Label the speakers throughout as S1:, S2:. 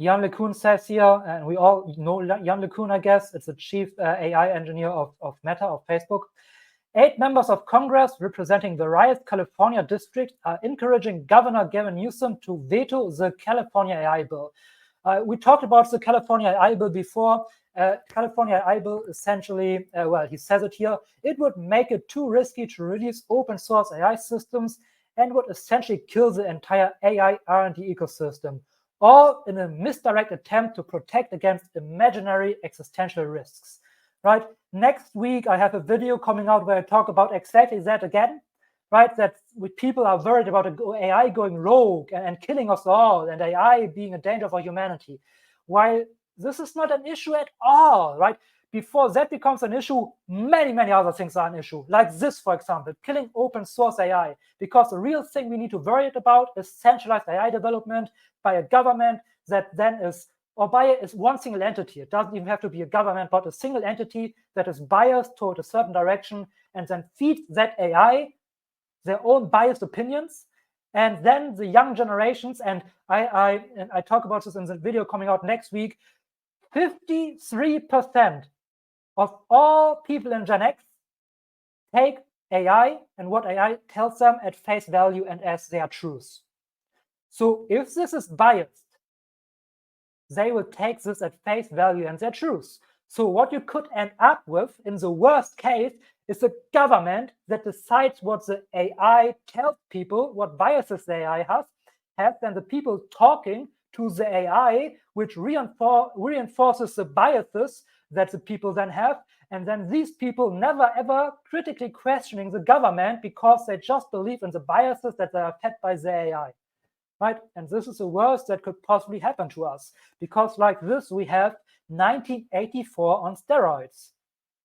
S1: Jan LeCun says here, and we all know Jan LeCun, I guess, it's the chief AI engineer of Meta, of Facebook. 8 members of Congress representing various California districts are encouraging Governor Gavin Newsom to veto the California AI bill. We talked about the California AI bill before. California AI bill essentially, well, he says it here, it would make it too risky to release open source AI systems and would essentially kill the entire AI R&D ecosystem, all in a misdirect attempt to protect against imaginary existential risks. Right? Next week, I have a video coming out where I talk about exactly that again, right? That people are worried about AI going rogue and killing us all, and AI being a danger for humanity. While this is not an issue at all, right? Before that becomes an issue, many, many other things are an issue, like this, for example, killing open source AI, because the real thing we need to worry about is centralized AI development by a government that then is, or by one single entity. It doesn't even have to be a government, but a single entity that is biased toward a certain direction and then feeds that AI their own biased opinions. And then the young generations, and I talk about this in the video coming out next week, 53% of all people in Gen X take AI and what AI tells them at face value and as their truth. So if this is biased, they will take this at face value and their truth. So what you could end up with in the worst case is a government that decides what the AI tells people, what biases the AI has, and the people talking to the AI, which reinforces the biases that the people then have. And then these people never ever critically questioning the government because they just believe in the biases that they are fed by the AI. Right? And this is the worst that could possibly happen to us, because like this, we have 1984 on steroids.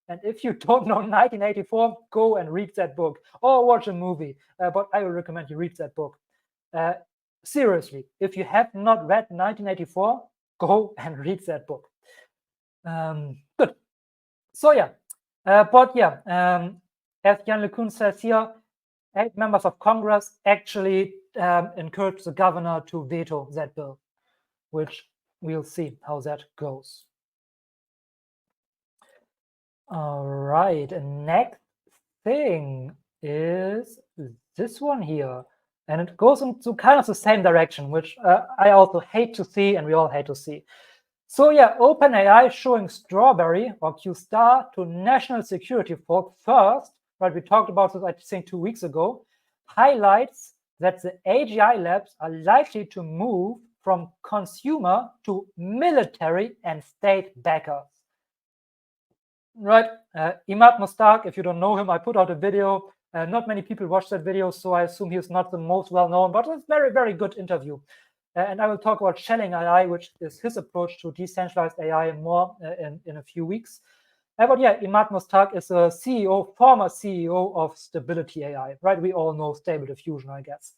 S1: And if you don't know 1984, go and read that book or watch a movie. But I would recommend you read that book. Seriously, if you have not read 1984, go and read that book. Good. So yeah, as Jan LeCun says here, 8 members of Congress actually encourage the governor to veto that bill, which we'll see how that goes. All right, and next thing is this one here, and it goes into kind of the same direction, which I also hate to see, and we all hate to see. So yeah, OpenAI showing Strawberry or Q star to national security folks first, right? We talked about this, I think, 2 weeks ago, highlights that the AGI labs are likely to move from consumer to military and state backers. Right, Imad Mostak, if you don't know him, I put out a video. Not many people watched that video, so I assume he's not the most well-known, but it's a very, very good interview. And I will talk about Shelling AI, which is his approach to decentralized AI more in a few weeks. But yeah, Imad Mostak is a former CEO of Stability AI, right? We all know Stable Diffusion, I guess.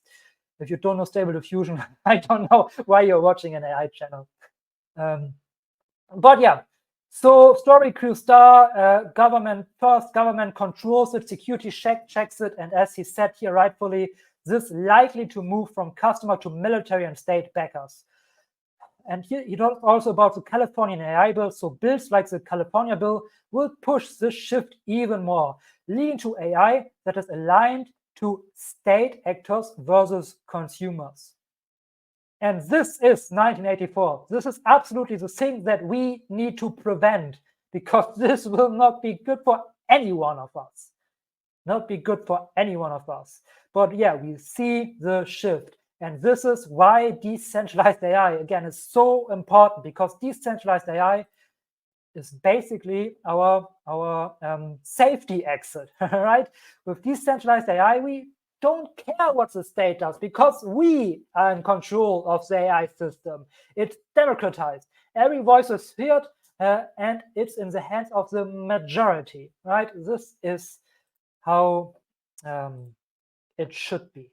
S1: If you don't know Stable Diffusion, I don't know why you're watching an AI channel. But yeah, so Strawberry Q star, government controls it, security checks it, and as he said here rightfully, this likely to move from customer to military and state backers. And here he talks also about the Californian AI bill. So bills like the California bill will push this shift even more, leading to AI that is aligned to state actors versus consumers. And this is 1984. This is absolutely the thing that we need to prevent, because this will not be good for any one of us. Not be good for any one of us. But yeah, we see the shift. And this is why decentralized AI, again, is so important, because decentralized AI is basically our safety exit, right? With decentralized AI, we don't care what the state does, because we are in control of the AI system. It's democratized. Every voice is heard, and it's in the hands of the majority, right? This is how it should be.